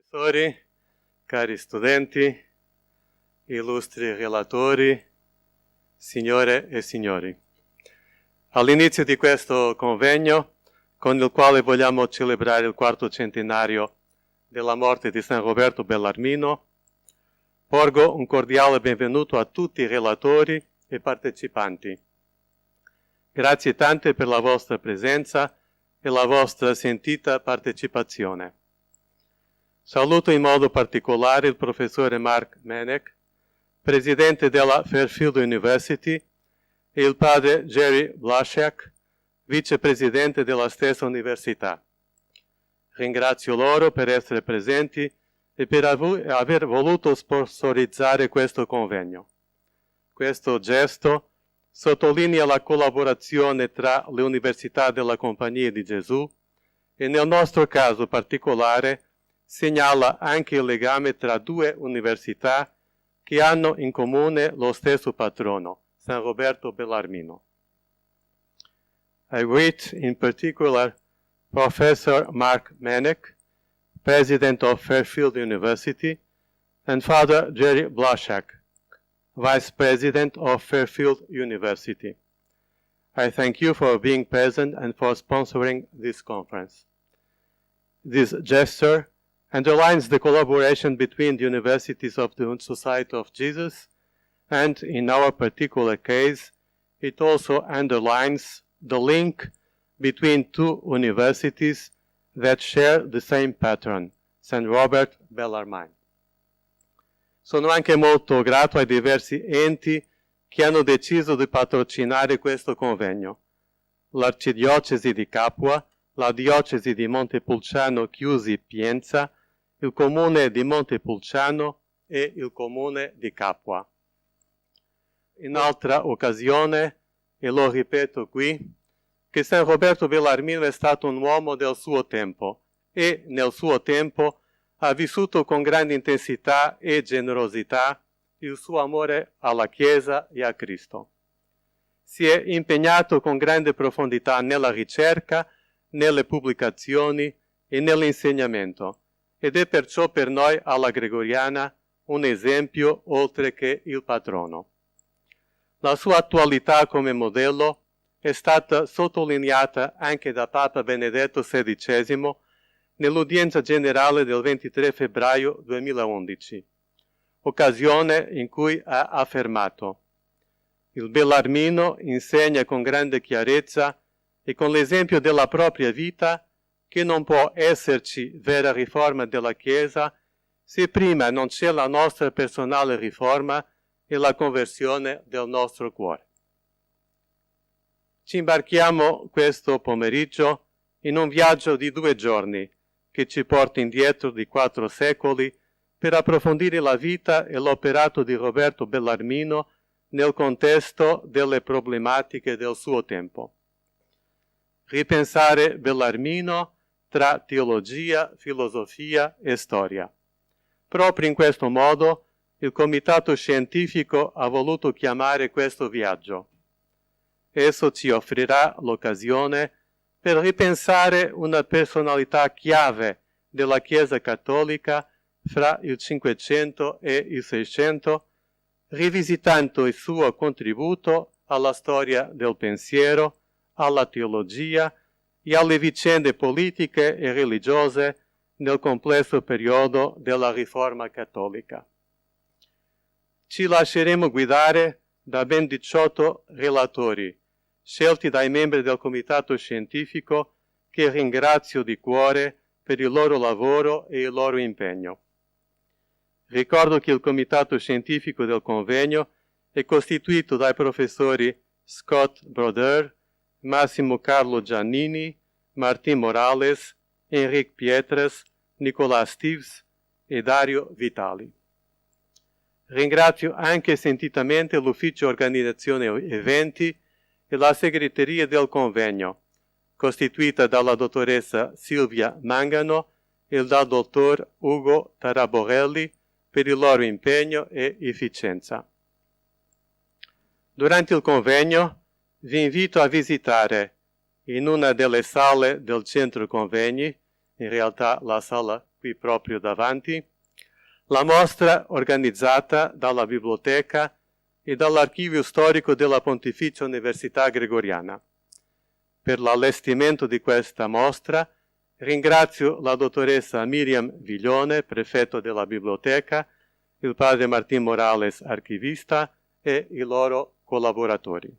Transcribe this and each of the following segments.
Professori, cari studenti, illustri relatori, signore e signori. All'inizio di questo convegno, con il quale vogliamo celebrare il quarto centenario della morte di San Roberto Bellarmino, porgo un cordiale benvenuto a tutti i relatori e partecipanti. Grazie tante per la vostra presenza e la vostra sentita partecipazione. Saluto in modo particolare il professore Mark Menek, presidente della Fairfield University, e il padre Jerry Blaszak, vicepresidente della stessa università. Ringrazio loro per essere presenti e per aver voluto sponsorizzare questo convegno. Questo gesto sottolinea la collaborazione tra le università della Compagnia di Gesù e nel nostro caso particolare segnala anche il legame tra due università che hanno in comune lo stesso patrono, San Roberto Bellarmino. I greet in particular Professor Mark Menek, President of Fairfield University, and Father Jerry Blaszak, Vice President of Fairfield University. I thank you for being present and for sponsoring this conference. This gesture underlines the collaboration between the universities of the Society of Jesus, and in our particular case, it also underlines the link between two universities that share the same patron, San Robert Bellarmine. Sono anche molto grato ai diversi enti che hanno deciso di patrocinare questo convegno. L'Arcidiocesi di Capua, la Diocesi di Montepulciano Chiusi Pienza, il Comune di Montepulciano e il Comune di Capua. In altra occasione, e lo ripeto qui, che San Roberto Bellarmino è stato un uomo del suo tempo e nel suo tempo ha vissuto con grande intensità e generosità il suo amore alla Chiesa e a Cristo. Si è impegnato con grande profondità nella ricerca, nelle pubblicazioni e nell'insegnamento, ed è perciò per noi alla Gregoriana un esempio oltre che il patrono. La sua attualità come modello è stata sottolineata anche da Papa Benedetto XVI nell'udienza generale del 23 febbraio 2011, occasione in cui ha affermato: il Bellarmino insegna con grande chiarezza e con l'esempio della propria vita che non può esserci vera riforma della Chiesa se prima non c'è la nostra personale riforma e la conversione del nostro cuore. Ci imbarchiamo questo pomeriggio in un viaggio di 2 giorni che ci porta indietro di 4 secoli per approfondire la vita e l'operato di Roberto Bellarmino nel contesto delle problematiche del suo tempo. Ripensare Bellarmino tra teologia, filosofia e storia. Proprio in questo modo il comitato scientifico ha voluto chiamare questo viaggio. Esso ci offrirà l'occasione per ripensare una personalità chiave della Chiesa cattolica fra il 500 e il 600, rivisitando il suo contributo alla storia del pensiero, alla teologia e alle vicende politiche e religiose nel complesso periodo della Riforma cattolica. Ci lasceremo guidare da ben 18 relatori, scelti dai membri del comitato scientifico, che ringrazio di cuore per il loro lavoro e il loro impegno. Ricordo che il comitato scientifico del convegno è costituito dai professori Scott Broder, Massimo Carlo Giannini, Martín Morales, Enrique Pietras, Nicolás Stives e Dario Vitali. Ringrazio anche sentitamente l'Ufficio Organizzazione Eventi e la segreteria del convegno, costituita dalla dottoressa Silvia Mangano e dal dottor Ugo Taraborelli, per il loro impegno e efficienza. Durante il convegno vi invito a visitare in una delle sale del centro convegni, in realtà la sala qui proprio davanti, la mostra organizzata dalla biblioteca e dall'archivio storico della Pontificia Università Gregoriana. Per l'allestimento di questa mostra ringrazio la dottoressa Miriam Viglione, prefetto della biblioteca, il padre Martin Morales, archivista, e i loro collaboratori.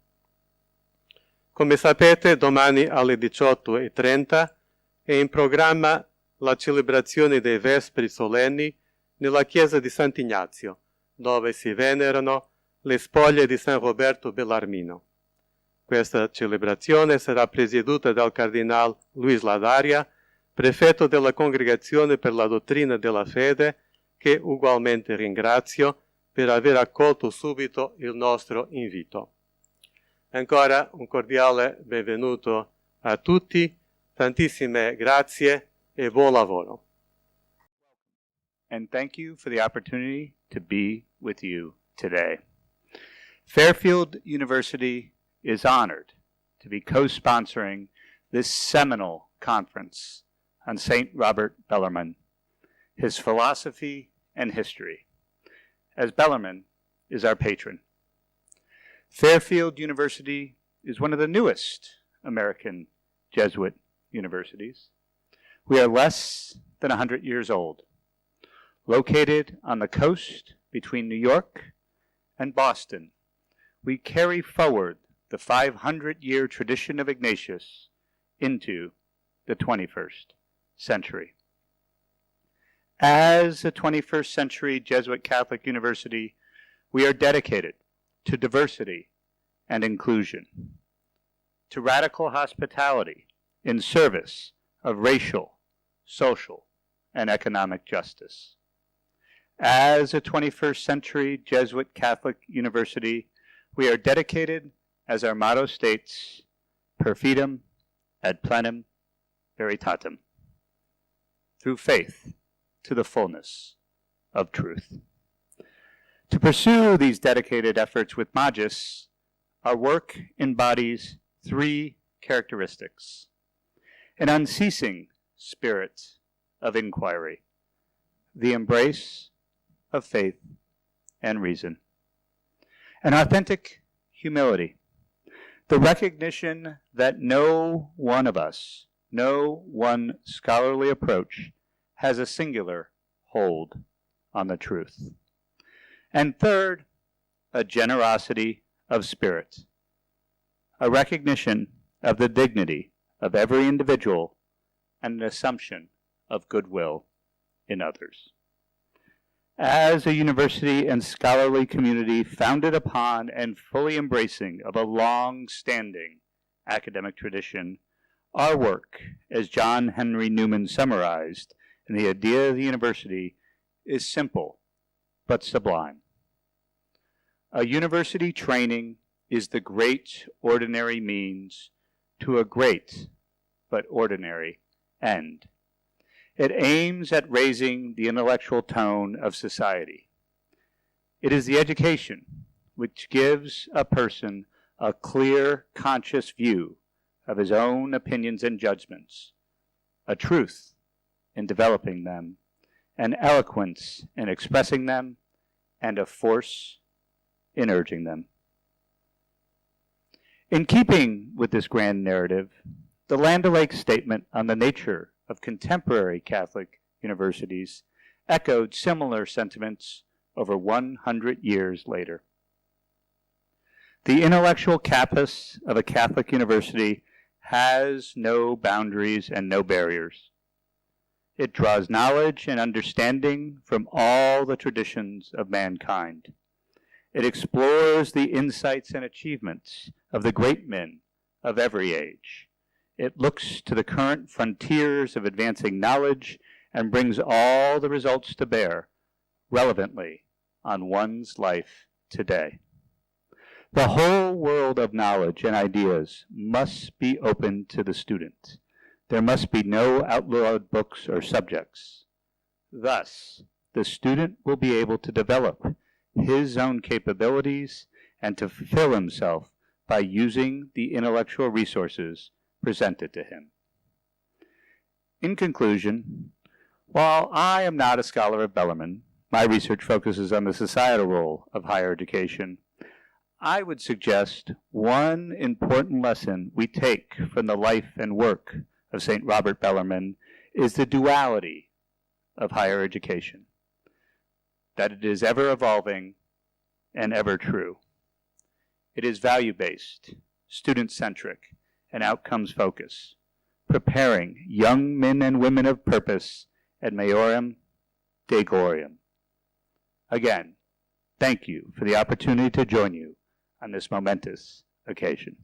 Come sapete, domani alle 18:30 è in programma la celebrazione dei Vespri solenni nella chiesa di Sant'Ignazio, dove si venerano le spoglie di San Roberto Bellarmino. Questa celebrazione sarà presieduta dal cardinal Luis Ladaria, prefetto della Congregazione per la Dottrina della Fede, che ugualmente ringrazio per aver accolto subito il nostro invito. Ancora un cordiale benvenuto a tutti, tantissime grazie e buon lavoro. And thank you for the opportunity to be with you today. Fairfield University is honored to be co-sponsoring this seminal conference on St. Robert Bellarmine, his philosophy and history, as Bellarmine is our patron. Fairfield University is one of the newest American Jesuit universities. We are less than 100 years old, located on the coast between New York and Boston. We carry forward the 500-year tradition of Ignatius into the 21st century. As a 21st century Jesuit Catholic university, we are dedicated to diversity and inclusion, to radical hospitality in service of racial, social, and economic justice. As a 21st century Jesuit Catholic university, we are dedicated, as our motto states, perfidem ad plenum veritatem, through faith to the fullness of truth. To pursue these dedicated efforts with Magis, our work embodies three characteristics: an unceasing spirit of inquiry, the embrace of faith and reason, an authentic humility, the recognition that no one of us, no one scholarly approach has a singular hold on the truth, and third, a generosity of spirit, a recognition of the dignity of every individual and an assumption of goodwill in others. As a university and scholarly community founded upon and fully embracing of a long-standing academic tradition, our work, as John Henry Newman summarized in The Idea of the University, is simple but sublime. A university training is the great ordinary means to a great but ordinary end. It aims at raising the intellectual tone of society. It is the education which gives a person a clear, conscious view of his own opinions and judgments, a truth in developing them, an eloquence in expressing them, and a force in urging them. In keeping with this grand narrative, the Land O'Lakes statement on the nature of contemporary Catholic universities echoed similar sentiments over 100 years later. The intellectual campus of a Catholic university has no boundaries and no barriers. It draws knowledge and understanding from all the traditions of mankind. It explores the insights and achievements of the great men of every age. It looks to the current frontiers of advancing knowledge and brings all the results to bear relevantly on one's life today. The whole world of knowledge and ideas must be open to the student. There must be no outlawed books or subjects. Thus, the student will be able to develop his own capabilities and to fulfill himself by using the intellectual resources presented to him. In conclusion, While I am not a scholar of Bellarmine, my research focuses on the societal role of higher education. I would suggest one important lesson we take from the life and work of St. Robert Bellarmine is the duality of higher education, that it is ever evolving and ever true. It is value-based, student-centric, and outcomes-focused, preparing young men and women of purpose ad maiorem Dei gloriam. Again, thank you for the opportunity to join you on this momentous occasion.